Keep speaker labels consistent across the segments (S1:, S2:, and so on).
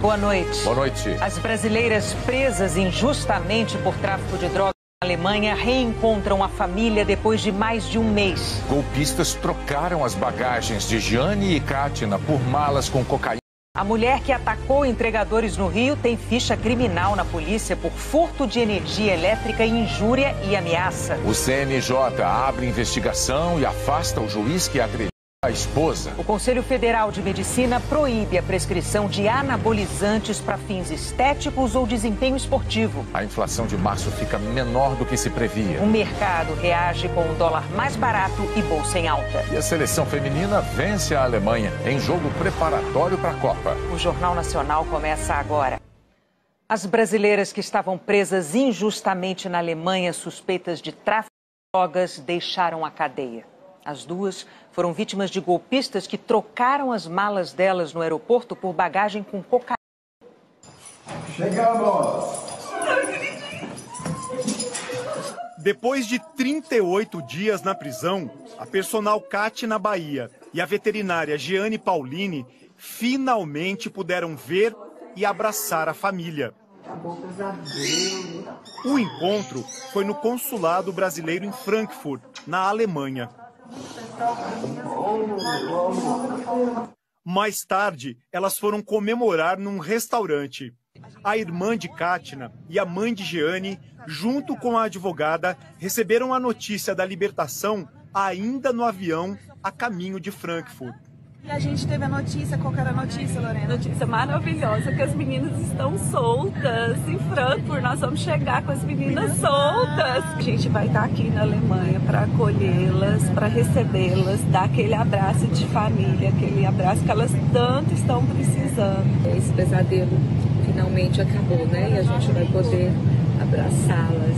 S1: Boa noite.
S2: Boa noite.
S1: As brasileiras presas injustamente por tráfico de drogas na Alemanha reencontram a família depois de mais de um mês.
S2: Golpistas trocaram as bagagens de Jane e Kátina por malas com cocaína.
S1: A mulher que atacou entregadores no Rio tem ficha criminal na polícia por furto de energia elétrica, injúria e ameaça.
S2: O CNJ abre investigação e afasta o juiz que agrediu a esposa.
S1: O Conselho Federal de Medicina proíbe a prescrição de anabolizantes para fins estéticos ou desempenho esportivo.
S2: A inflação de março fica menor do que se previa.
S1: O mercado reage com o dólar mais barato e bolsa em alta.
S2: E a seleção feminina vence a Alemanha em jogo preparatório para a Copa.
S1: O Jornal Nacional começa agora. As brasileiras que estavam presas injustamente na Alemanha, suspeitas de tráfico de drogas, deixaram a cadeia. As duas foram vítimas de golpistas que trocaram as malas delas no aeroporto por bagagem com cocaína.
S3: Chegamos!
S4: Depois de 38 dias na prisão, a personal Kátina Bahia e a veterinária Jeane Paulini finalmente puderam ver e abraçar a família. O encontro foi no consulado brasileiro em Frankfurt, na Alemanha. Mais tarde, elas foram comemorar num restaurante. A irmã de Kátina e a mãe de Jeane, junto com a advogada, receberam a notícia da libertação ainda no avião a caminho de Frankfurt.
S5: E a gente teve a notícia, qual que era a notícia, Lorena? Notícia maravilhosa, que as meninas estão soltas em Frankfurt. Nós vamos chegar com as meninas soltas. A gente vai estar aqui na Alemanha para acolhê-las, para recebê-las, dar aquele abraço de família, aquele abraço que elas tanto estão precisando.
S6: Esse pesadelo finalmente acabou, né? E a gente vai poder abraçá-las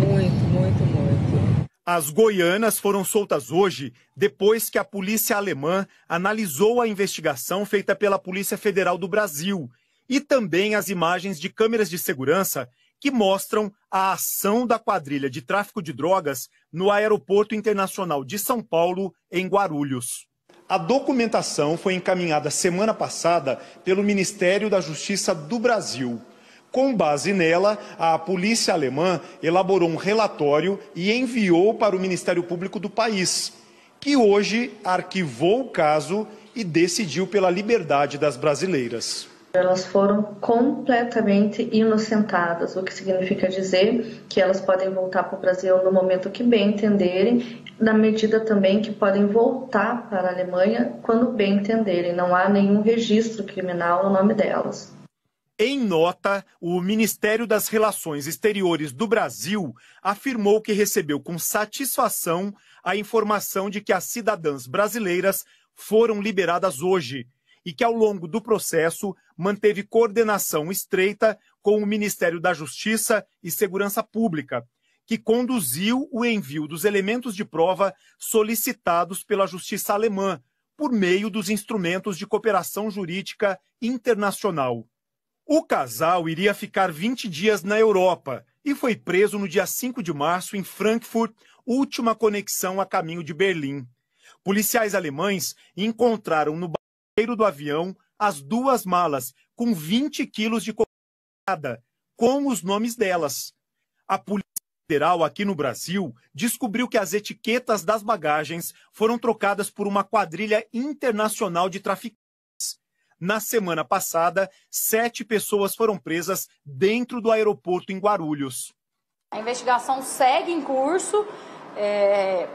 S6: muito, muito, muito.
S4: As goianas foram soltas hoje depois que a polícia alemã analisou a investigação feita pela Polícia Federal do Brasil e também as imagens de câmeras de segurança que mostram a ação da quadrilha de tráfico de drogas no Aeroporto Internacional de São Paulo, em Guarulhos. A documentação foi encaminhada semana passada pelo Ministério da Justiça do Brasil. Com base nela, a polícia alemã elaborou um relatório e enviou para o Ministério Público do país, que hoje arquivou o caso e decidiu pela liberdade das brasileiras.
S7: Elas foram completamente inocentadas, o que significa dizer que elas podem voltar para o Brasil no momento que bem entenderem, na medida também que podem voltar para a Alemanha quando bem entenderem. Não há nenhum registro criminal no nome delas.
S4: Em nota, o Ministério das Relações Exteriores do Brasil afirmou que recebeu com satisfação a informação de que as cidadãs brasileiras foram liberadas hoje e que, ao longo do processo, manteve coordenação estreita com o Ministério da Justiça e Segurança Pública, que conduziu o envio dos elementos de prova solicitados pela Justiça alemã por meio dos instrumentos de cooperação jurídica internacional. O casal iria ficar 20 dias na Europa e foi preso no dia 5 de março em Frankfurt, última conexão a caminho de Berlim. Policiais alemães encontraram no bagageiro do avião as duas malas com 20 quilos de cocaína, com os nomes delas. A Polícia Federal aqui no Brasil descobriu que as etiquetas das bagagens foram trocadas por uma quadrilha internacional de traficantes. Na semana passada, 7 pessoas foram presas dentro do aeroporto em Guarulhos.
S8: A investigação segue em curso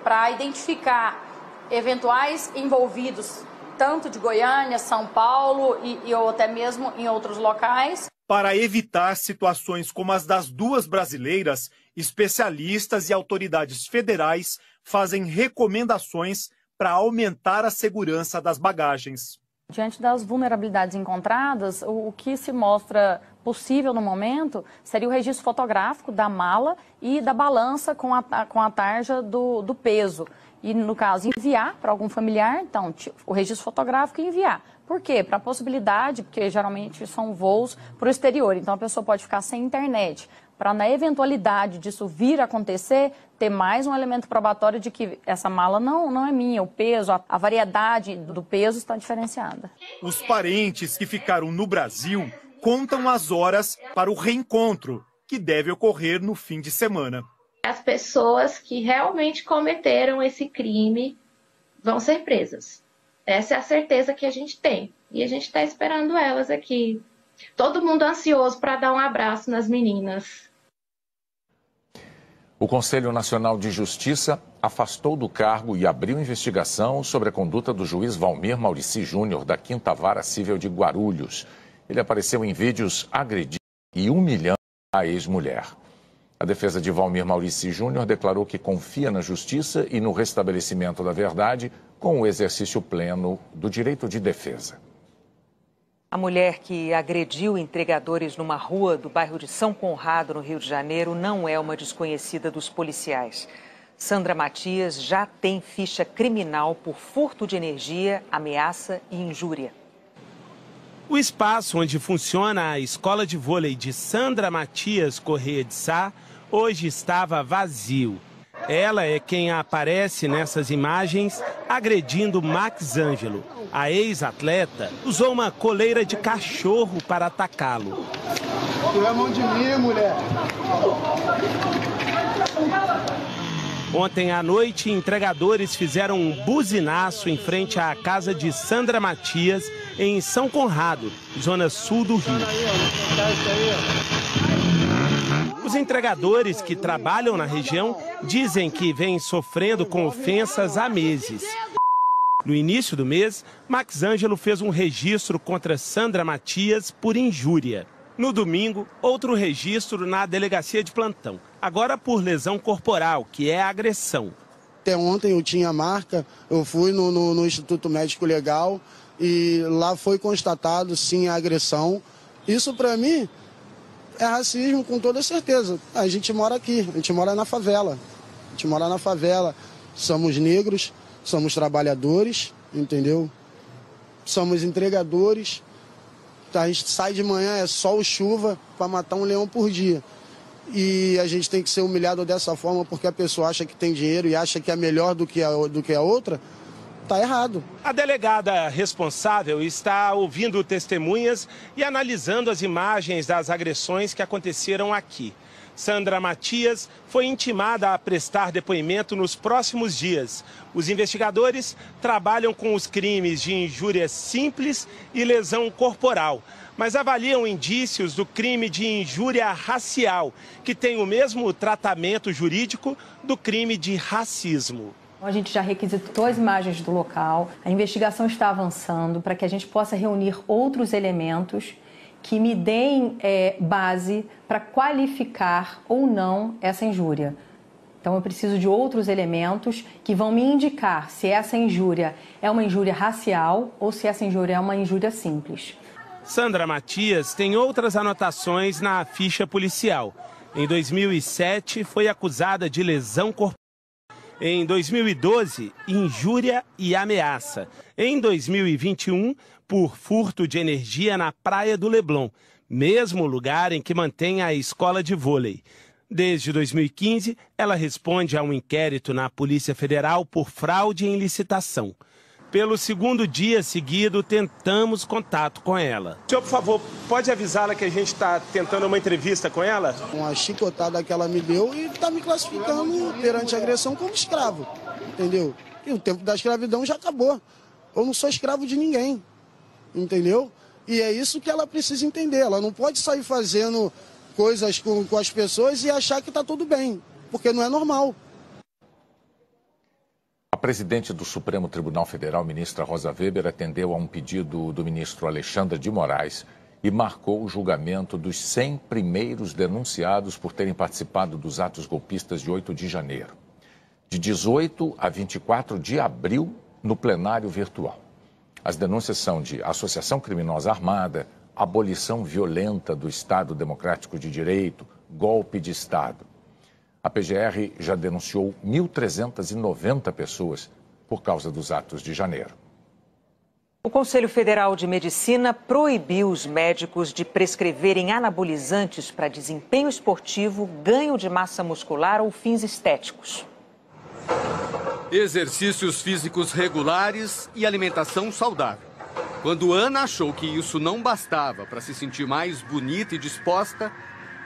S8: para identificar eventuais envolvidos, tanto de Goiânia, São Paulo ou até mesmo em outros locais.
S4: Para evitar situações como as das duas brasileiras, especialistas e autoridades federais fazem recomendações para aumentar a segurança das bagagens.
S9: Diante das vulnerabilidades encontradas, o que se mostra possível no momento seria o registro fotográfico da mala e da balança com a tarja do peso. E, no caso, enviar para algum familiar, então, o registro fotográfico e enviar. Por quê? Para a possibilidade, porque geralmente são voos para o exterior, então a pessoa pode ficar sem internet. para, na eventualidade disso vir a acontecer, ter mais um elemento probatório de que essa mala não é minha, o peso, a variedade do peso está diferenciada.
S4: Os parentes que ficaram no Brasil contam as horas para o reencontro, que deve ocorrer no fim de semana.
S3: As pessoas que realmente cometeram esse crime vão ser presas. Essa é a certeza que a gente tem. E a gente está esperando elas aqui. Todo mundo ansioso para dar um abraço nas meninas.
S2: O Conselho Nacional de Justiça afastou do cargo e abriu investigação sobre a conduta do juiz Valmir Maurici Júnior, da 5ª Vara Cível de Guarulhos. Ele apareceu em vídeos agredindo e humilhando a ex-mulher. A defesa de Valmir Maurici Júnior declarou que confia na justiça e no restabelecimento da verdade com o exercício pleno do direito de defesa.
S1: A mulher que agrediu entregadores numa rua do bairro de São Conrado, no Rio de Janeiro, não é uma desconhecida dos policiais. Sandra Matias já tem ficha criminal por furto de energia, ameaça e injúria.
S10: O espaço onde funciona a escola de vôlei de Sandra Matias Correia de Sá hoje estava vazio. Ela é quem aparece nessas imagens agredindo Max Ângelo. A ex-atleta usou uma coleira de cachorro para atacá-lo.
S11: Tira a mão de mim, mulher.
S10: Ontem à noite, entregadores fizeram um buzinaço em frente à casa de Sandra Matias, em São Conrado, zona sul do Rio. Os entregadores que trabalham na região dizem que vêm sofrendo com ofensas há meses. No início do mês, Max Ângelo fez um registro contra Sandra Matias por injúria. No domingo, outro registro na delegacia de plantão, agora por lesão corporal, que é agressão.
S11: Até ontem eu tinha marca, eu fui no Instituto Médico Legal e lá foi constatado sim a agressão. Isso para mim é racismo com toda certeza. A gente mora aqui, a gente mora na favela. A gente mora na favela, somos negros, somos trabalhadores, entendeu? Somos entregadores. A gente sai de manhã, é sol, chuva, para matar um leão por dia. E a gente tem que ser humilhado dessa forma porque a pessoa acha que tem dinheiro e acha que é melhor do que a outra. Tá errado.
S10: A delegada responsável está ouvindo testemunhas e analisando as imagens das agressões que aconteceram aqui. Sandra Matias foi intimada a prestar depoimento nos próximos dias. Os investigadores trabalham com os crimes de injúria simples e lesão corporal, mas avaliam indícios do crime de injúria racial, que tem o mesmo tratamento jurídico do crime de racismo.
S12: A gente já requisitou as imagens do local, a investigação está avançando para que a gente possa reunir outros elementos que me deem base para qualificar ou não essa injúria. Então eu preciso de outros elementos que vão me indicar se essa injúria é uma injúria racial ou se essa injúria é uma injúria simples.
S10: Sandra Matias tem outras anotações na ficha policial. Em 2007 foi acusada de lesão corporal. Em 2012, injúria e ameaça. Em 2021, por furto de energia na Praia do Leblon, mesmo lugar em que mantém a escola de vôlei. Desde 2015, ela responde a um inquérito na Polícia Federal por fraude em licitação. Pelo segundo dia seguido, tentamos contato com ela. Senhor, por favor, pode avisá-la que a gente está tentando uma entrevista com ela?
S11: Uma chicotada que ela me deu e está me classificando perante a agressão como escravo, entendeu? E o tempo da escravidão já acabou. Eu não sou escravo de ninguém, entendeu? E é isso que ela precisa entender. Ela não pode sair fazendo coisas com as pessoas e achar que está tudo bem, porque não é normal.
S2: A presidente do Supremo Tribunal Federal, ministra Rosa Weber, atendeu a um pedido do ministro Alexandre de Moraes e marcou o julgamento dos 100 primeiros denunciados por terem participado dos atos golpistas de 8 de janeiro. De 18 a 24 de abril, no plenário virtual. As denúncias são de associação criminosa armada, abolição violenta do Estado Democrático de Direito, golpe de Estado. A PGR já denunciou 1.390 pessoas por causa dos atos de janeiro.
S1: O Conselho Federal de Medicina proibiu os médicos de prescreverem anabolizantes para desempenho esportivo, ganho de massa muscular ou fins estéticos.
S13: Exercícios físicos regulares e alimentação saudável. Quando Ana achou que isso não bastava para se sentir mais bonita e disposta,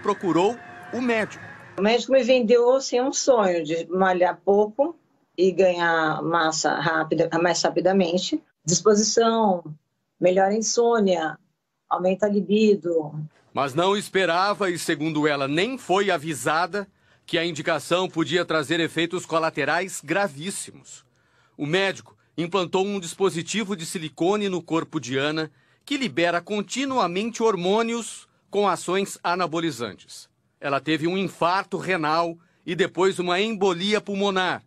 S13: procurou o médico.
S14: O médico me vendeu assim, um sonho de malhar pouco e ganhar massa rápida, mais rapidamente. Disposição, melhora a insônia, aumenta a libido.
S13: Mas não esperava e, segundo ela, nem foi avisada que a indicação podia trazer efeitos colaterais gravíssimos. O médico implantou um dispositivo de silicone no corpo de Ana que libera continuamente hormônios com ações anabolizantes. Ela teve um infarto renal e depois uma embolia pulmonar.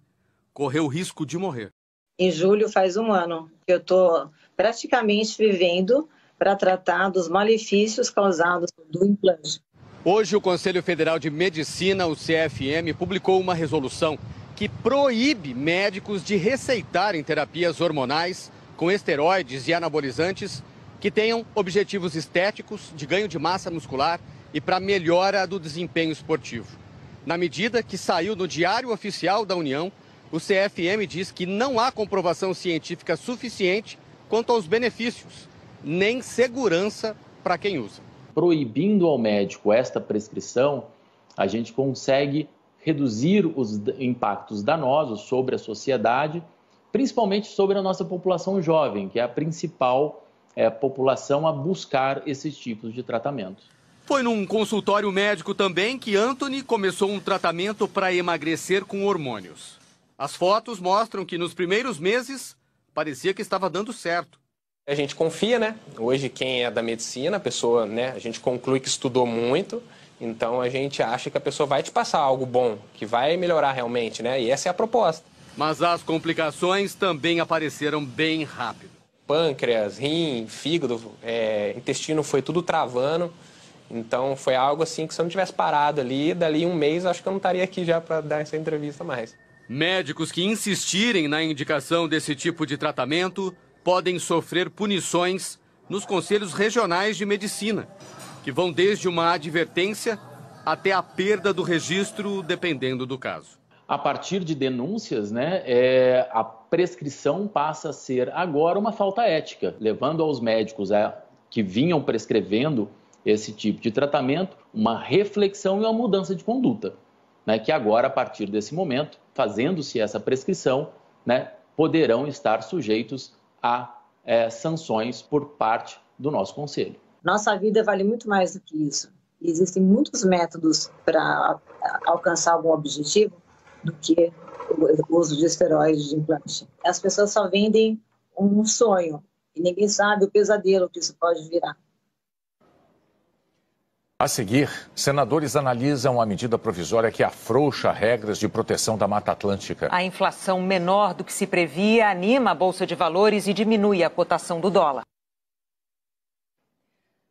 S13: Correu risco de morrer.
S14: Em julho faz um ano que eu estou praticamente vivendo para tratar dos malefícios causados do implante.
S13: Hoje o Conselho Federal de Medicina, o CFM, publicou uma resolução que proíbe médicos de receitarem terapias hormonais com esteroides e anabolizantes que tenham objetivos estéticos, de ganho de massa muscular e para melhora do desempenho esportivo. Na medida que saiu no Diário Oficial da União, o CFM diz que não há comprovação científica suficiente quanto aos benefícios, nem segurança para quem usa.
S15: Proibindo ao médico esta prescrição, a gente consegue reduzir os impactos danosos sobre a sociedade, principalmente sobre a nossa população jovem, que é a principal população a buscar esses tipos de tratamentos.
S13: Foi num consultório médico também que Anthony começou um tratamento para emagrecer com hormônios. As fotos mostram que nos primeiros meses parecia que estava dando certo.
S16: A gente confia, né? Hoje quem é da medicina, a pessoa, né? A gente conclui que estudou muito, então a gente acha que a pessoa vai te passar algo bom, que vai melhorar realmente, né? E essa é a proposta.
S13: Mas as complicações também apareceram bem rápido.
S16: Pâncreas, rim, fígado, intestino foi tudo travando. Então foi algo assim que se eu não tivesse parado ali, dali um mês, acho que eu não estaria aqui já para dar essa entrevista mais.
S13: Médicos que insistirem na indicação desse tipo de tratamento podem sofrer punições nos conselhos regionais de medicina, que vão desde uma advertência até a perda do registro, dependendo do caso.
S15: A partir de denúncias, né, a prescrição passa a ser agora uma falta ética, levando aos médicos que vinham prescrevendo esse tipo de tratamento uma reflexão e uma mudança de conduta, né, que agora, a partir desse momento, fazendo-se essa prescrição, né, poderão estar sujeitos a sanções por parte do nosso conselho.
S14: Nossa vida vale muito mais do que isso. Existem muitos métodos para alcançar algum objetivo do que o uso de esteroides de implante. As pessoas só vendem um sonho e ninguém sabe o pesadelo que isso pode virar.
S2: A seguir, senadores analisam a medida provisória que afrouxa regras de proteção da Mata Atlântica.
S1: A inflação menor do que se previa anima a Bolsa de Valores e diminui a cotação do dólar.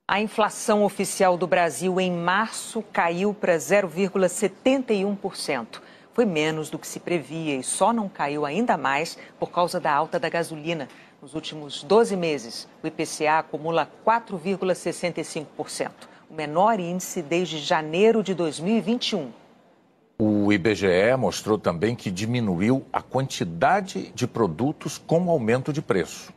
S1: A inflação oficial do Brasil em março caiu para 0,71%. Foi menos do que se previa e só não caiu ainda mais por causa da alta da gasolina. Nos últimos 12 meses, o IPCA acumula 4,65%. O menor índice desde janeiro de 2021.
S2: O IBGE mostrou também que diminuiu a quantidade de produtos com aumento de preço.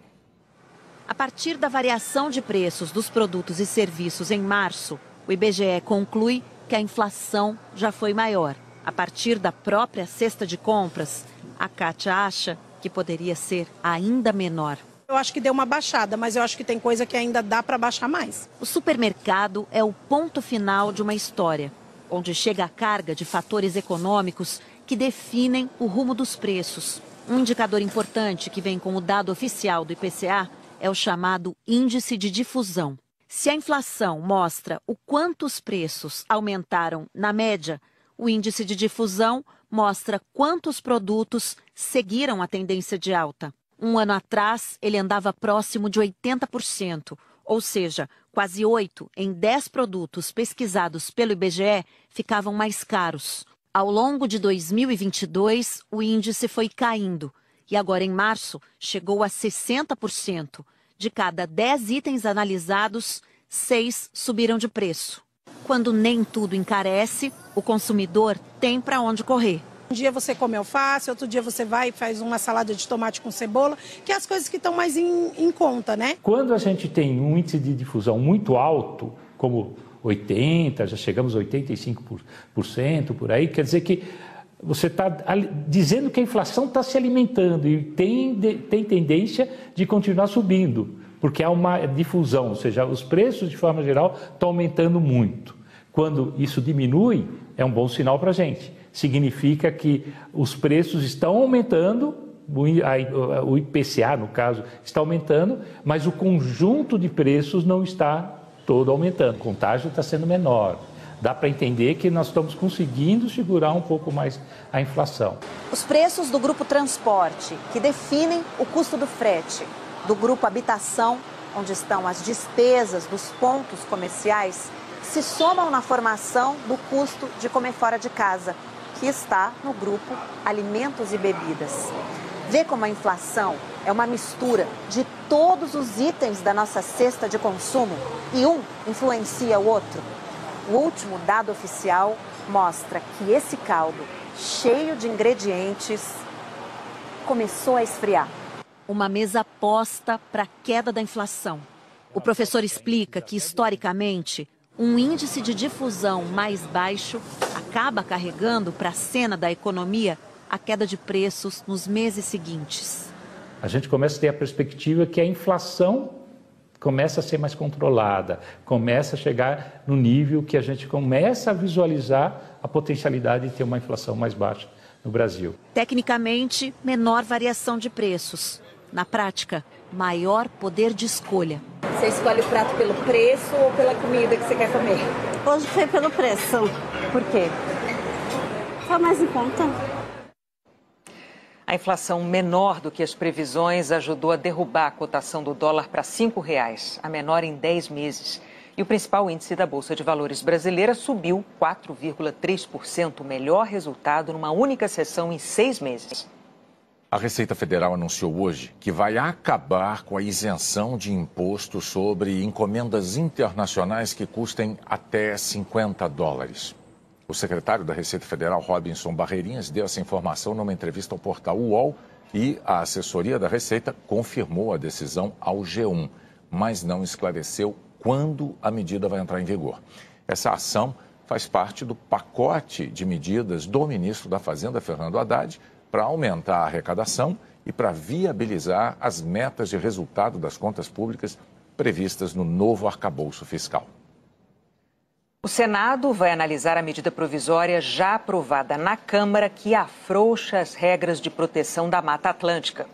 S17: A partir da variação de preços dos produtos e serviços em março, o IBGE conclui que a inflação já foi maior. A partir da própria cesta de compras, a Kátia acha que poderia ser ainda menor.
S18: Eu acho que deu uma baixada, mas eu acho que tem coisa que ainda dá para baixar mais.
S17: O supermercado é o ponto final de uma história, onde chega a carga de fatores econômicos que definem o rumo dos preços. Um indicador importante que vem com o dado oficial do IPCA é o chamado índice de difusão. Se a inflação mostra o quanto os preços aumentaram na média, o índice de difusão mostra quantos produtos seguiram a tendência de alta. Um ano atrás, ele andava próximo de 80%, ou seja, quase 8 em 10 produtos pesquisados pelo IBGE ficavam mais caros. Ao longo de 2022, o índice foi caindo e agora em março chegou a 60%, De cada 10 itens analisados, 6 subiram de preço. Quando nem tudo encarece, o consumidor tem para onde correr.
S18: Um dia você come alface, outro dia você vai e faz uma salada de tomate com cebola, que é as coisas que estão mais em conta, né?
S19: Quando a gente tem um índice de difusão muito alto, como 80%, já chegamos a 85% por aí, quer dizer que você está dizendo que a inflação está se alimentando e tem tendência de continuar subindo, porque há uma difusão, ou seja, os preços de forma geral estão aumentando muito. Quando isso diminui, é um bom sinal para a gente. Significa que os preços estão aumentando, o IPCA, no caso, está aumentando, mas o conjunto de preços não está todo aumentando. O contágio está sendo menor. Dá para entender que nós estamos conseguindo segurar um pouco mais a inflação.
S17: Os preços do grupo transporte, que definem o custo do frete, do grupo habitação, onde estão as despesas dos pontos comerciais, se somam na formação do custo de comer fora de casa, que está no grupo alimentos e bebidas. Vê como a inflação é uma mistura de todos os itens da nossa cesta de consumo e um influencia o outro. O último dado oficial mostra que esse caldo, cheio de ingredientes, começou a esfriar. Uma mesa posta para a queda da inflação. O professor explica que, historicamente, um índice de difusão mais baixo acaba carregando para a cena da economia a queda de preços nos meses seguintes.
S19: A gente começa a ter a perspectiva que a inflação começa a ser mais controlada, começa a chegar no nível que a gente começa a visualizar a potencialidade de ter uma inflação mais baixa no Brasil.
S17: Tecnicamente, menor variação de preços. Na prática, maior poder de escolha. Você escolhe o prato pelo preço ou pela comida que você quer comer?
S20: Hoje foi pelo preço.
S17: Por quê?
S20: Tá mais em conta.
S1: A inflação menor do que as previsões ajudou a derrubar a cotação do dólar para R$ 5,00, a menor em 10 meses. E o principal índice da Bolsa de Valores brasileira subiu 4,3%, o melhor resultado numa única sessão em 6 meses.
S2: A Receita Federal anunciou hoje que vai acabar com a isenção de imposto sobre encomendas internacionais que custem até $50. O secretário da Receita Federal, Robinson Barreirinhas, deu essa informação numa entrevista ao portal UOL e a assessoria da Receita confirmou a decisão ao G1, mas não esclareceu quando a medida vai entrar em vigor. Essa ação faz parte do pacote de medidas do ministro da Fazenda, Fernando Haddad, para aumentar a arrecadação e para viabilizar as metas de resultado das contas públicas previstas no novo arcabouço fiscal.
S1: O Senado vai analisar a medida provisória já aprovada na Câmara que afrouxa as regras de proteção da Mata Atlântica.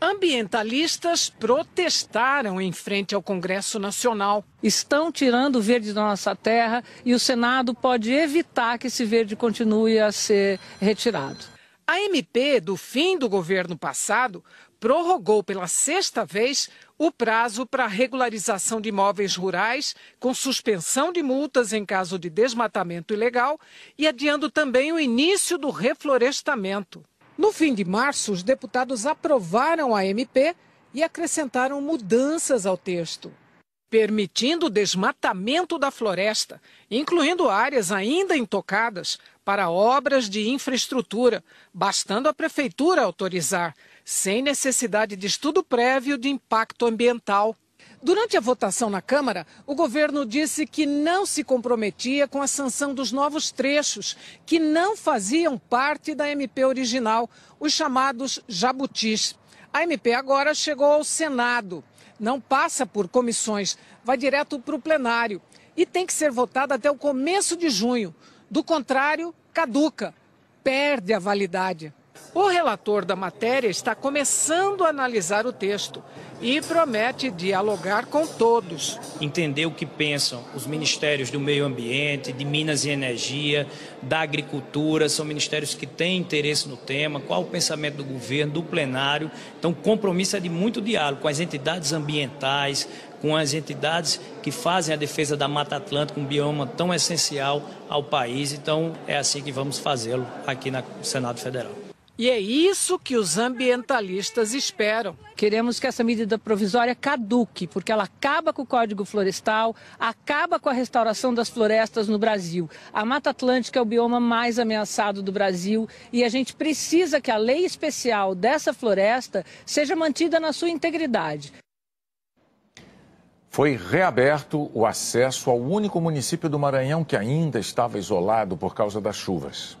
S21: Ambientalistas protestaram em frente ao Congresso Nacional.
S22: Estão tirando o verde da nossa terra e o Senado pode evitar que esse verde continue a ser retirado.
S21: A MP do fim do governo passado prorrogou pela 6ª vez o prazo para regularização de imóveis rurais, com suspensão de multas em caso de desmatamento ilegal e adiando também o início do reflorestamento. No fim de março, os deputados aprovaram a MP e acrescentaram mudanças ao texto, permitindo o desmatamento da floresta, incluindo áreas ainda intocadas, para obras de infraestrutura, bastando a prefeitura autorizar, sem necessidade de estudo prévio de impacto ambiental. Durante a votação na Câmara, o governo disse que não se comprometia com a sanção dos novos trechos, que não faziam parte da MP original, os chamados jabutis. A MP agora chegou ao Senado. Não passa por comissões, vai direto para o plenário e tem que ser votada até o começo de junho. Do contrário, caduca, perde a validade. O relator da matéria está começando a analisar o texto e promete dialogar com todos.
S23: Entender o que pensam os ministérios do meio ambiente, de Minas e Energia, da agricultura, são ministérios que têm interesse no tema, qual o pensamento do governo, do plenário. Então o compromisso é de muito diálogo com as entidades ambientais, com as entidades que fazem a defesa da Mata Atlântica, um bioma tão essencial ao país. Então é assim que vamos fazê-lo aqui no Senado Federal.
S21: E é isso que os ambientalistas esperam.
S22: Queremos que essa medida provisória caduque, porque ela acaba com o Código Florestal, acaba com a restauração das florestas no Brasil. A Mata Atlântica é o bioma mais ameaçado do Brasil e a gente precisa que a lei especial dessa floresta seja mantida na sua integridade.
S2: Foi reaberto o acesso ao único município do Maranhão que ainda estava isolado por causa das chuvas.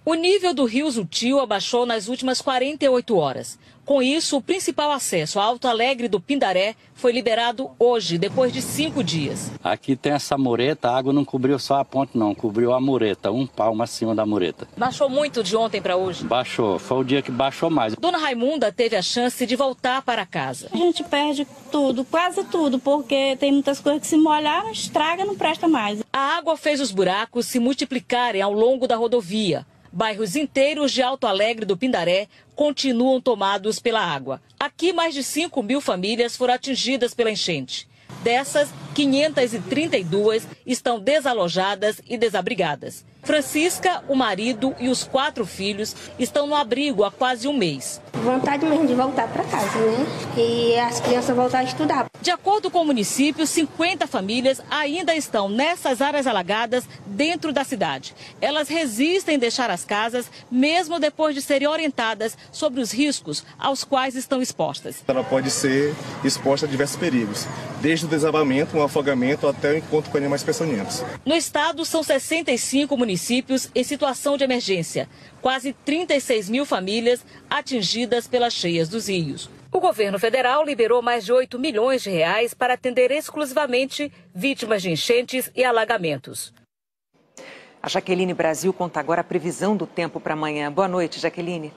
S5: O nível do rio Zutil abaixou nas últimas 48 horas. Com isso, o principal acesso a Alto Alegre do Pindaré foi liberado hoje, depois de 5 dias.
S6: Aqui tem essa mureta, a água não cobriu só a ponte não, cobriu a mureta, 1 palmo acima da mureta.
S5: Baixou muito de ontem para hoje?
S6: Baixou, foi o dia que baixou mais.
S5: Dona Raimunda teve a chance de voltar para casa.
S20: A gente perde tudo, quase tudo, porque tem muitas coisas que se molharam, estraga, não presta mais.
S5: A água fez os buracos se multiplicarem ao longo da rodovia. Bairros inteiros de Alto Alegre do Pindaré continuam tomados pela água. Aqui, mais de 5.000 famílias foram atingidas pela enchente. Dessas, 532 estão desalojadas e desabrigadas. Francisca, o marido e os 4 filhos estão no abrigo há quase um mês.
S20: Vontade mesmo de voltar para casa, né? E as crianças voltar a estudar.
S5: De acordo com o município, 50 famílias ainda estão nessas áreas alagadas dentro da cidade. Elas resistem em deixar as casas, mesmo depois de serem orientadas sobre os riscos aos quais estão expostas.
S7: Ela pode ser exposta a diversos perigos, desde o desabamento, um afogamento, até o encontro com animais peçonhentos.
S5: No estado, são 65 municípios em situação de emergência. Quase 36.000 famílias atingidas pelas cheias dos rios. O governo federal liberou mais de 8 milhões de reais para atender exclusivamente vítimas de enchentes e alagamentos.
S1: A Jaqueline Brasil conta agora a previsão do tempo para amanhã. Boa noite, Jaqueline.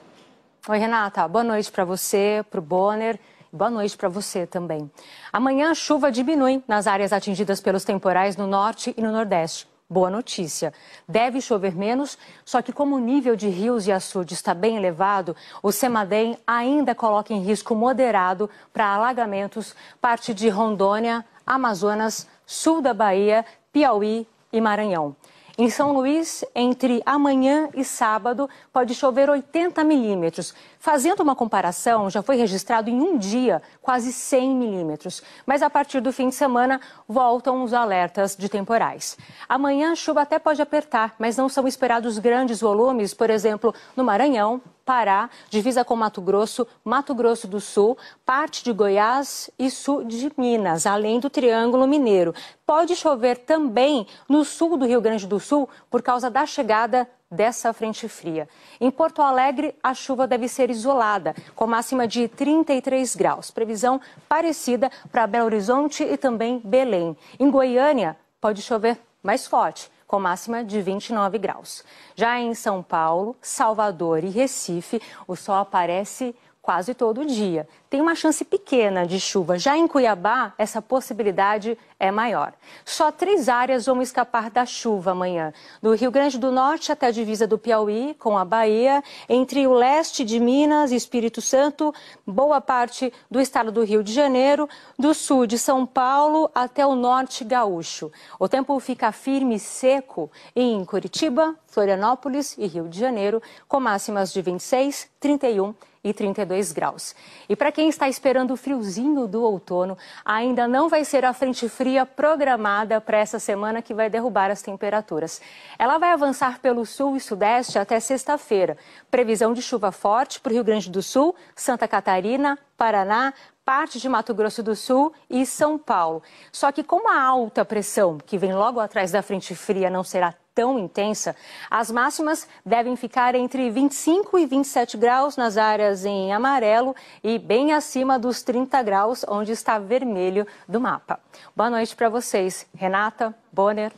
S24: Oi, Renata. Boa noite para você, para o Bonner. Boa noite para você também. Amanhã a chuva diminui nas áreas atingidas pelos temporais no norte e no nordeste. Boa notícia. Deve chover menos, só que como o nível de rios e açudes está bem elevado, o CEMADEM ainda coloca em risco moderado para alagamentos parte de Rondônia, Amazonas, sul da Bahia, Piauí e Maranhão. Em São Luís, entre amanhã e sábado, pode chover 80 milímetros. Fazendo uma comparação, já foi registrado em um dia quase 100 milímetros. Mas a partir do fim de semana, voltam os alertas de temporais. Amanhã a chuva até pode apertar, mas não são esperados grandes volumes, por exemplo, no Maranhão, Pará, divisa com Mato Grosso do Sul, parte de Goiás e sul de Minas, além do Triângulo Mineiro. Pode chover também no sul do Rio Grande do Sul por causa da chegada dessa frente fria. Em Porto Alegre, a chuva deve ser isolada, com máxima de 33 graus. Previsão parecida para Belo Horizonte e também Belém. Em Goiânia, pode chover mais forte, com máxima de 29 graus. Já em São Paulo, Salvador e Recife, o sol aparece quase todo dia. Tem uma chance pequena de chuva. Já em Cuiabá, essa possibilidade é maior. Só 3 áreas vão escapar da chuva amanhã. Do Rio Grande do Norte até a divisa do Piauí, com a Bahia, entre o leste de Minas e Espírito Santo, boa parte do estado do Rio de Janeiro, do sul de São Paulo até o norte gaúcho. O tempo fica firme e seco em Curitiba, Florianópolis e Rio de Janeiro, com máximas de 26, 31 e 32 graus. E para quem está esperando o friozinho do outono, ainda não vai ser a frente fria programada para essa semana que vai derrubar as temperaturas. Ela vai avançar pelo sul e sudeste até sexta-feira. Previsão de chuva forte para o Rio Grande do Sul, Santa Catarina, Paraná, parte de Mato Grosso do Sul e São Paulo. Só que como a alta pressão que vem logo atrás da frente fria não será tão intensa, as máximas devem ficar entre 25 e 27 graus nas áreas em amarelo e bem acima dos 30 graus, onde está vermelho do mapa. Boa noite para vocês. Renata, Bonner.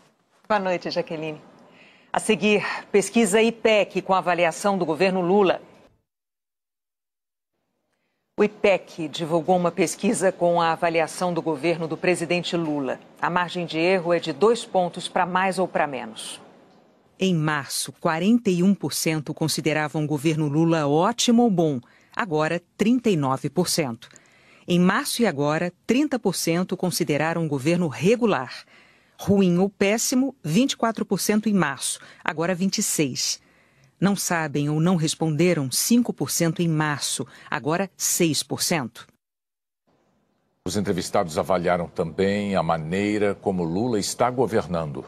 S1: Boa noite, Jaqueline. A seguir, pesquisa IPEC com avaliação do governo Lula. O IPEC divulgou uma pesquisa com a avaliação do governo do presidente Lula. A margem de erro é de 2 pontos para mais ou para menos.
S25: Em março, 41% consideravam o governo Lula ótimo ou bom, agora 39%. Em março e agora, 30% consideraram o governo regular. Ruim ou péssimo, 24% em março, agora 26%. Não sabem ou não responderam 5% em março, agora 6%.
S2: Os entrevistados avaliaram também a maneira como Lula está governando.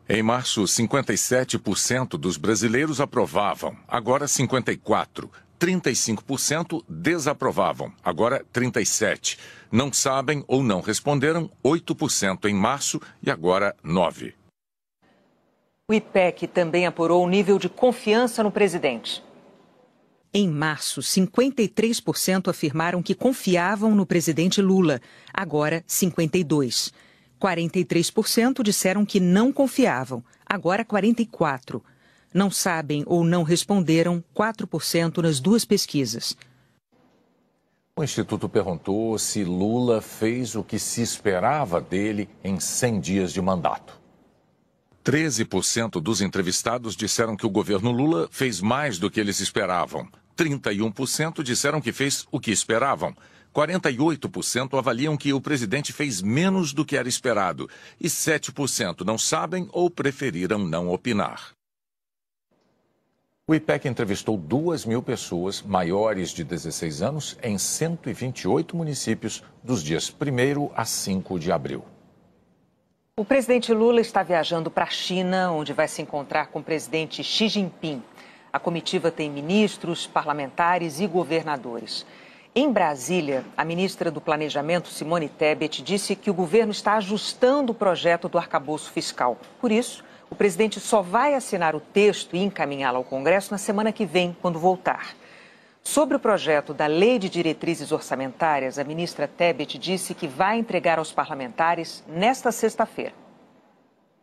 S2: Em março, 57% dos brasileiros aprovavam, agora 54%. 35% desaprovavam, agora 37%. Não sabem ou não responderam, 8% em março e agora 9%.
S1: O IPEC também apurou o nível de confiança no presidente.
S25: Em março, 53% afirmaram que confiavam no presidente Lula, agora 52%. 43% disseram que não confiavam, agora 44%. Não sabem ou não responderam 4% nas duas pesquisas.
S2: O Instituto perguntou se Lula fez o que se esperava dele em 100 dias de mandato. 13% dos entrevistados disseram que o governo Lula fez mais do que eles esperavam. 31% disseram que fez o que esperavam. 48% avaliam que o presidente fez menos do que era esperado. E 7% não sabem ou preferiram não opinar. O IPEC entrevistou 2.000 pessoas maiores de 16 anos em 128 municípios dos dias 1º a 5 de abril.
S1: O presidente Lula está viajando para a China, onde vai se encontrar com o presidente Xi Jinping. A comitiva tem ministros, parlamentares e governadores. Em Brasília, a ministra do Planejamento, Simone Tebet, disse que o governo está ajustando o projeto do arcabouço fiscal. Por isso, o presidente só vai assinar o texto e encaminhá-lo ao Congresso na semana que vem, quando voltar. Sobre o projeto da Lei de Diretrizes Orçamentárias, a ministra Tebet disse que vai entregar aos parlamentares nesta sexta-feira.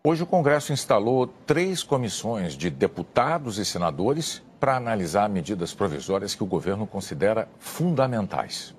S2: Hoje o Congresso instalou 3 comissões de deputados e senadores para analisar medidas provisórias que o governo considera fundamentais.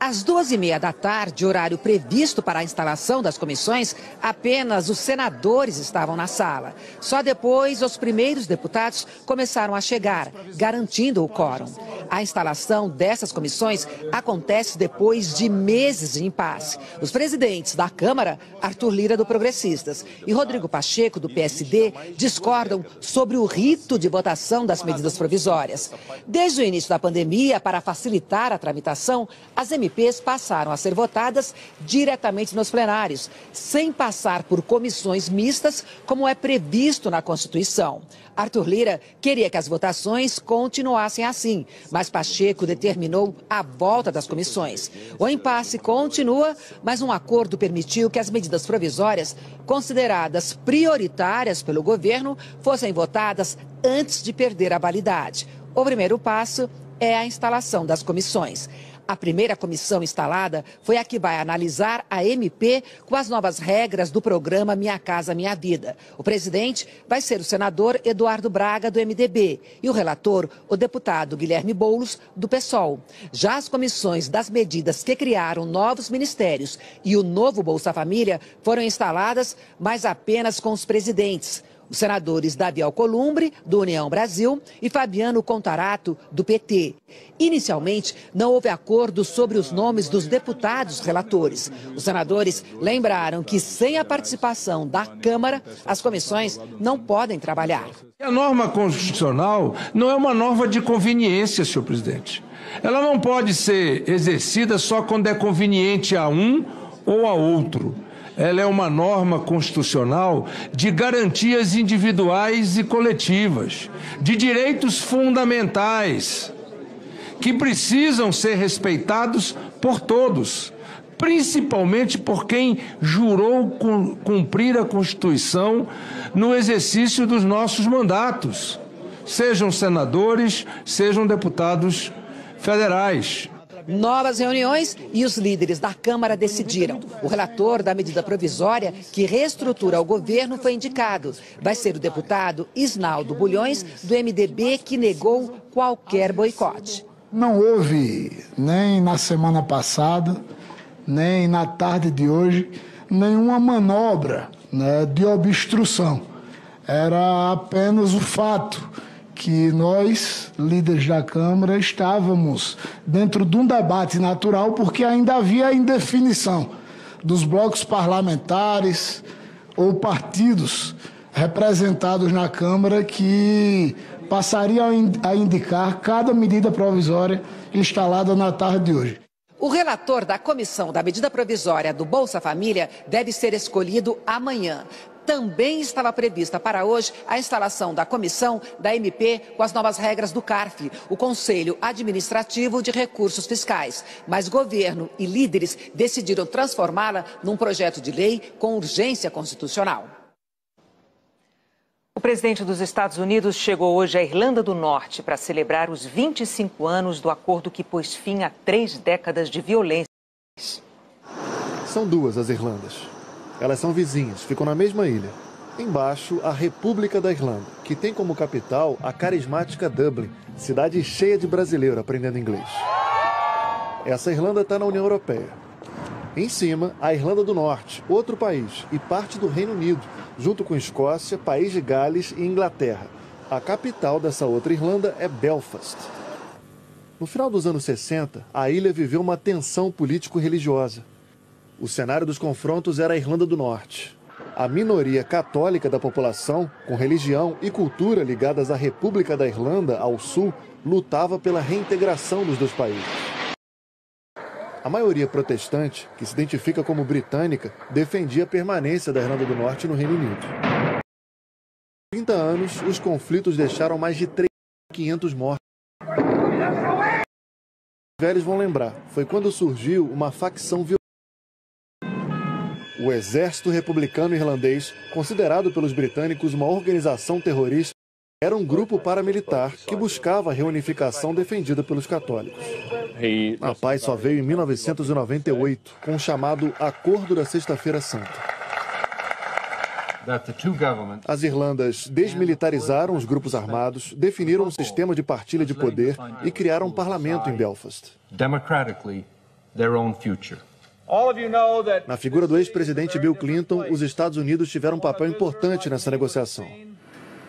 S3: Às 14h30 da tarde, horário previsto para a instalação das comissões, apenas os senadores estavam na sala. Só depois, os primeiros deputados começaram a chegar, garantindo o quórum. A instalação dessas comissões acontece depois de meses de impasse. Os presidentes da Câmara, Arthur Lira, do Progressistas, e Rodrigo Pacheco, do PSD, discordam sobre o rito de votação das medidas provisórias. Desde o início da pandemia, para facilitar a tramitação, as MPs passaram a ser votadas diretamente nos plenários, sem passar por comissões mistas, como é previsto na Constituição. Arthur Lira queria que as votações continuassem assim, mas Pacheco determinou a volta das comissões. O impasse continua, mas um acordo permitiu que as medidas provisórias, consideradas prioritárias pelo governo, fossem votadas antes de perder a validade. O primeiro passo é a instalação das comissões. A primeira comissão instalada foi a que vai analisar a MP com as novas regras do programa Minha Casa Minha Vida. O presidente vai ser o senador Eduardo Braga, do MDB, e o relator, o deputado Guilherme Boulos, do PSOL. Já as comissões das medidas que criaram novos ministérios e o novo Bolsa Família foram instaladas, mas apenas com os presidentes. Os senadores Davi Alcolumbre, do União Brasil, e Fabiano Contarato, do PT. Inicialmente, não houve acordo sobre os nomes dos deputados relatores. Os senadores lembraram que, sem a participação da Câmara, as comissões não podem trabalhar.
S4: A norma constitucional não é uma norma de conveniência, senhor presidente. Ela não pode ser exercida só quando é conveniente a um ou a outro. Ela é uma norma constitucional de garantias individuais e coletivas, de direitos fundamentais, que precisam ser respeitados por todos, principalmente por quem jurou cumprir a Constituição no exercício dos nossos mandatos, sejam senadores, sejam deputados federais.
S3: Novas reuniões e os líderes da Câmara decidiram. O relator da medida provisória que reestrutura o governo foi indicado. Vai ser o deputado Isnaldo Bulhões, do MDB, que negou qualquer boicote.
S8: Não houve, nem na semana passada, nem na tarde de hoje, nenhuma manobra, de obstrução. Era apenas o fato que nós, líderes da Câmara, estávamos dentro de um debate natural, porque ainda havia indefinição dos blocos parlamentares ou partidos representados na Câmara que passariam a indicar cada medida provisória instalada na tarde de hoje.
S3: O relator da comissão da medida provisória do Bolsa Família deve ser escolhido amanhã. Também estava prevista para hoje a instalação da comissão da MP com as novas regras do CARF, o Conselho Administrativo de Recursos Fiscais. Mas governo e líderes decidiram transformá-la num projeto de lei com urgência constitucional.
S1: O presidente dos Estados Unidos chegou hoje à Irlanda do Norte para celebrar os 25 anos do acordo que pôs fim a 3 décadas de violência.
S9: São duas as Irlandas. Elas são vizinhas, ficam na mesma ilha. Embaixo, a República da Irlanda, que tem como capital a carismática Dublin, cidade cheia de brasileiros aprendendo inglês. Essa Irlanda está na União Europeia. Em cima, a Irlanda do Norte, outro país, e parte do Reino Unido, junto com Escócia, País de Gales e Inglaterra. A capital dessa outra Irlanda é Belfast. No final dos anos 60, a ilha viveu uma tensão político-religiosa. O cenário dos confrontos era a Irlanda do Norte. A minoria católica da população, com religião e cultura ligadas à República da Irlanda, ao sul, lutava pela reintegração dos dois países. A maioria protestante, que se identifica como britânica, defendia a permanência da Irlanda do Norte no Reino Unido. Em 30 anos, os conflitos deixaram mais de 3.500 mortos. Os velhos vão lembrar, foi quando surgiu uma facção violenta. O Exército Republicano Irlandês, considerado pelos britânicos uma organização terrorista, era um grupo paramilitar que buscava a reunificação defendida pelos católicos. A paz só veio em 1998, com o chamado Acordo da Sexta-feira Santa. As Irlandas desmilitarizaram os grupos armados, definiram um sistema de partilha de poder e criaram um parlamento em Belfast. Na figura do ex-presidente Bill Clinton, os Estados Unidos tiveram um papel importante nessa negociação.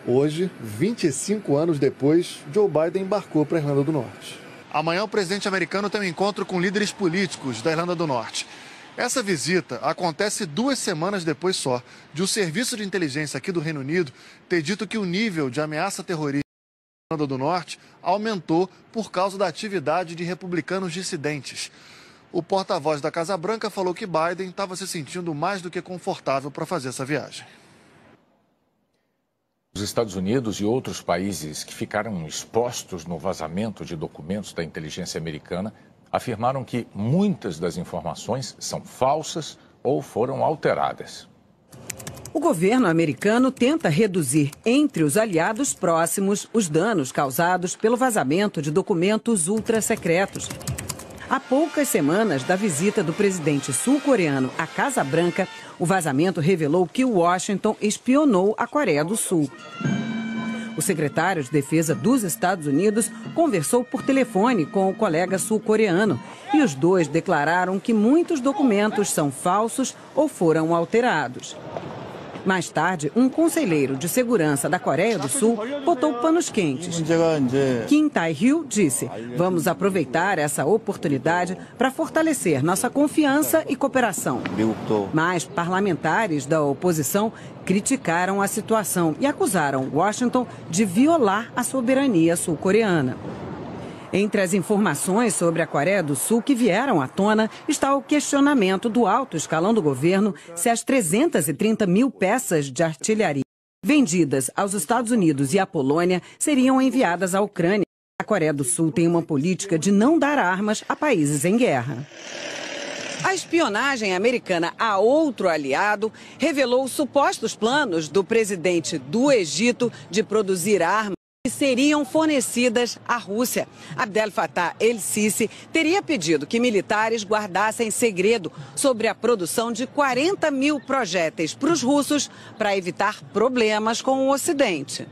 S9: Hoje, 25 anos depois, Joe Biden embarcou para a Irlanda do Norte. Amanhã o presidente americano tem um encontro com líderes políticos da Irlanda do Norte. Essa visita acontece 2 semanas depois só de o Serviço de Inteligência aqui do Reino Unido ter dito que o nível de ameaça terrorista na Irlanda do Norte aumentou por causa da atividade de republicanos dissidentes. O porta-voz da Casa Branca falou que Biden estava se sentindo mais do que confortável para fazer essa viagem.
S2: Os Estados Unidos e outros países que ficaram expostos no vazamento de documentos da inteligência americana afirmaram que muitas das informações são falsas ou foram alteradas.
S10: O governo americano tenta reduzir entre os aliados próximos os danos causados pelo vazamento de documentos ultra-secretos. Há poucas semanas da visita do presidente sul-coreano à Casa Branca, o vazamento revelou que Washington espionou a Coreia do Sul. O secretário de Defesa dos Estados Unidos conversou por telefone com o colega sul-coreano e os dois declararam que muitos documentos são falsos ou foram alterados. Mais tarde, um conselheiro de segurança da Coreia do Sul botou panos quentes. Kim Tae-hyo disse: "Vamos aproveitar essa oportunidade para fortalecer nossa confiança e cooperação." Mas parlamentares da oposição criticaram a situação e acusaram Washington de violar a soberania sul-coreana. Entre as informações sobre a Coreia do Sul que vieram à tona está o questionamento do alto escalão do governo se as 330 mil peças de artilharia vendidas aos Estados Unidos e à Polônia seriam enviadas à Ucrânia. A Coreia do Sul tem uma política de não dar armas a países em guerra. A espionagem americana a outro aliado revelou supostos planos do presidente do Egito de produzir armas que seriam fornecidas à Rússia. Abdel Fattah el-Sisi teria pedido que militares guardassem segredo sobre a produção de 40 mil projéteis para os russos para evitar problemas com o Ocidente.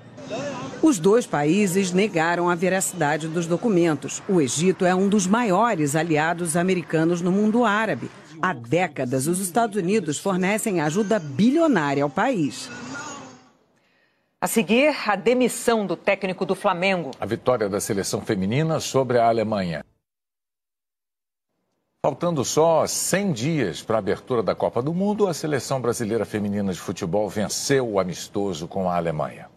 S10: Os dois países negaram a veracidade dos documentos. O Egito é um dos maiores aliados americanos no mundo árabe. Há décadas, os Estados Unidos fornecem ajuda bilionária ao país.
S1: A seguir, a demissão do técnico do Flamengo.
S2: A vitória da seleção feminina sobre a Alemanha. Faltando só 100 dias para a abertura da Copa do Mundo, a seleção brasileira feminina de futebol venceu o amistoso com a Alemanha.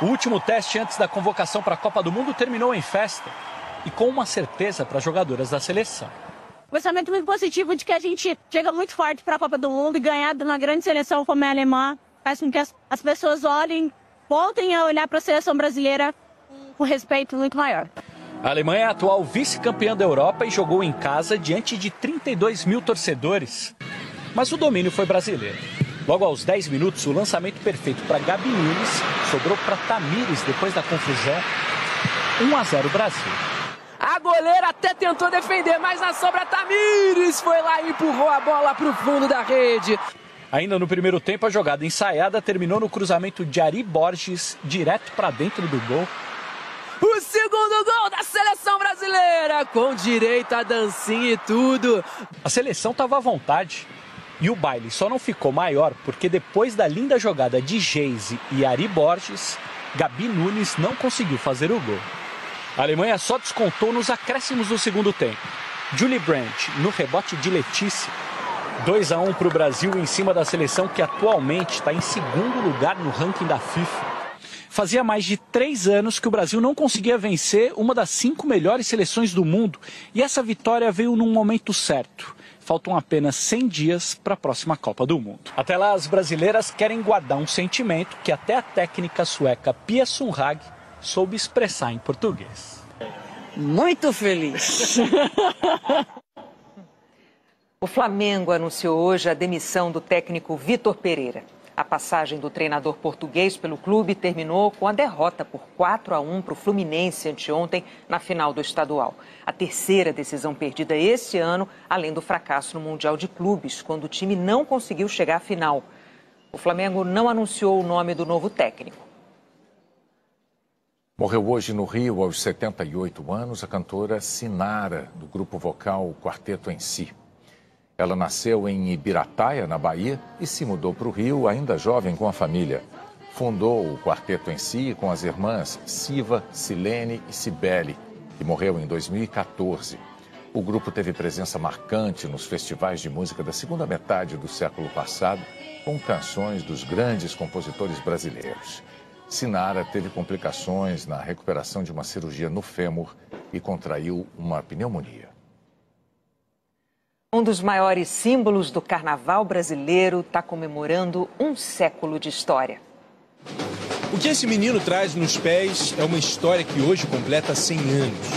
S11: O último teste antes da convocação para a Copa do Mundo terminou em festa e com uma certeza para as jogadoras da seleção.
S20: Um pensamento muito positivo de que a gente chega muito forte para a Copa do Mundo e ganhar de uma grande seleção como a alemã faz com que as pessoas voltem a olhar para a seleção brasileira com respeito muito maior.
S11: A Alemanha é a atual vice-campeã da Europa e jogou em casa diante de 32 mil torcedores. Mas o domínio foi brasileiro. Logo aos 10 minutos, o lançamento perfeito para Gabi Nunes sobrou para Tamires depois da confusão. 1-0 Brasil.
S12: A goleira até tentou defender, mas na sobra Tamires foi lá e empurrou a bola para o fundo da rede.
S11: Ainda no primeiro tempo, a jogada ensaiada terminou no cruzamento de Ari Borges, direto para dentro do gol.
S12: O segundo gol da seleção brasileira, com direito a dancinha e tudo.
S11: A seleção estava à vontade. E o baile só não ficou maior porque depois da linda jogada de Geise e Ari Borges, Gabi Nunes não conseguiu fazer o gol. A Alemanha só descontou nos acréscimos do segundo tempo. Julie Brandt no rebote de Letícia. 2-1 para o Brasil em cima da seleção que atualmente está em segundo lugar no ranking da FIFA. Fazia mais de 3 anos que o Brasil não conseguia vencer uma das 5 melhores seleções do mundo. E essa vitória veio num momento certo. Faltam apenas 100 dias para a próxima Copa do Mundo. Até lá, as brasileiras querem guardar um sentimento que até a técnica sueca Pia Sundhage soube expressar em português.
S12: Muito feliz.
S1: O Flamengo anunciou hoje a demissão do técnico Vitor Pereira. A passagem do treinador português pelo clube terminou com a derrota por 4-1 para o Fluminense anteontem na final do estadual. A terceira decisão perdida este ano, além do fracasso no Mundial de Clubes, quando o time não conseguiu chegar à final. O Flamengo não anunciou o nome do novo técnico.
S2: Morreu hoje no Rio, aos 78 anos, a cantora Sinara, do grupo vocal Quarteto em Si. Ela nasceu em Ibirataia, na Bahia, e se mudou para o Rio ainda jovem com a família. Fundou o Quarteto em Si com as irmãs Siva, Silene e Cibele, que morreu em 2014. O grupo teve presença marcante nos festivais de música da segunda metade do século passado, com canções dos grandes compositores brasileiros. Sinara teve complicações na recuperação de uma cirurgia no fêmur e contraiu uma pneumonia.
S1: Um dos maiores símbolos do carnaval brasileiro está comemorando um século de história.
S13: O que esse menino traz nos pés é uma história que hoje completa 100 anos.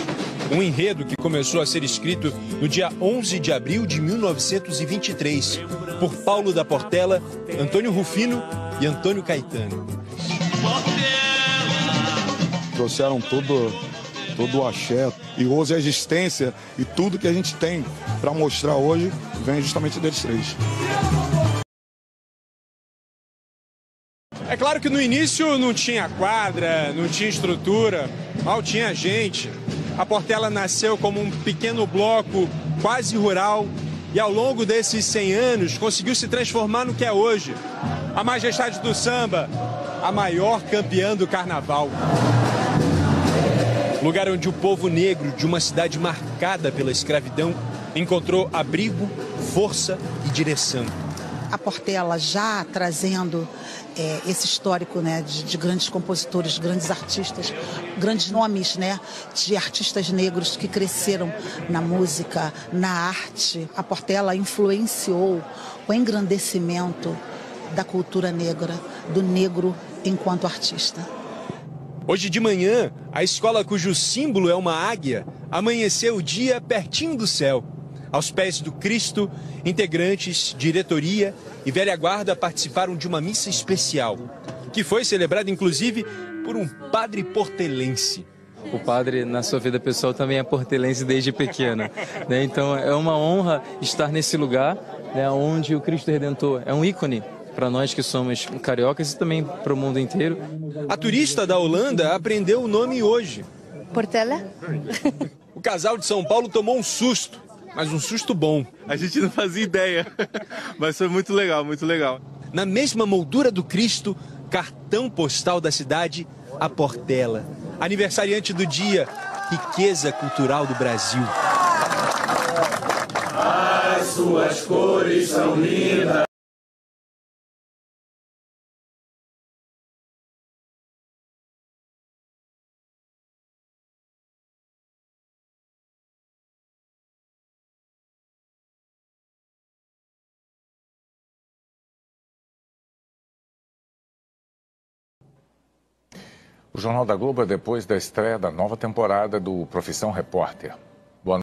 S13: Um enredo que começou a ser escrito no dia 11 de abril de 1923, por Paulo da Portela, Antônio Rufino e Antônio Caetano.
S15: Trouxeram todo o axé e hoje a existência e tudo que a gente tem para mostrar hoje vem justamente deles três.
S13: É claro que no início não tinha quadra, não tinha estrutura, mal tinha gente. A Portela nasceu como um pequeno bloco quase rural e ao longo desses 100 anos conseguiu se transformar no que é hoje. A majestade do samba, a maior campeã do carnaval. Lugar onde o povo negro de uma cidade marcada pela escravidão encontrou abrigo, força e direção.
S16: A Portela já trazendo esse histórico, né, de grandes compositores, grandes artistas, grandes nomes, né, de artistas negros que cresceram na música, na arte. A Portela influenciou o engrandecimento da cultura negra, do negro enquanto artista.
S13: Hoje de manhã, a escola cujo símbolo é uma águia amanheceu o dia pertinho do céu. Aos pés do Cristo, integrantes, diretoria e velha guarda participaram de uma missa especial, que foi celebrada inclusive por um padre portelense.
S26: O padre, na sua vida pessoal, também é portelense desde pequeno, né? Então é uma honra estar nesse lugar, né, onde o Cristo Redentor é um ícone para nós que somos cariocas e também para o mundo inteiro.
S13: A turista da Holanda aprendeu o nome hoje.
S27: Portela.
S13: O casal de São Paulo tomou um susto, mas um susto bom.
S15: A gente não fazia ideia, mas foi muito legal, muito legal.
S13: Na mesma moldura do Cristo, cartão postal da cidade, a Portela. Aniversariante do dia, riqueza cultural do Brasil.
S14: suas cores são lindas.
S2: O Jornal da Globo é depois da estreia da nova temporada do Profissão Repórter.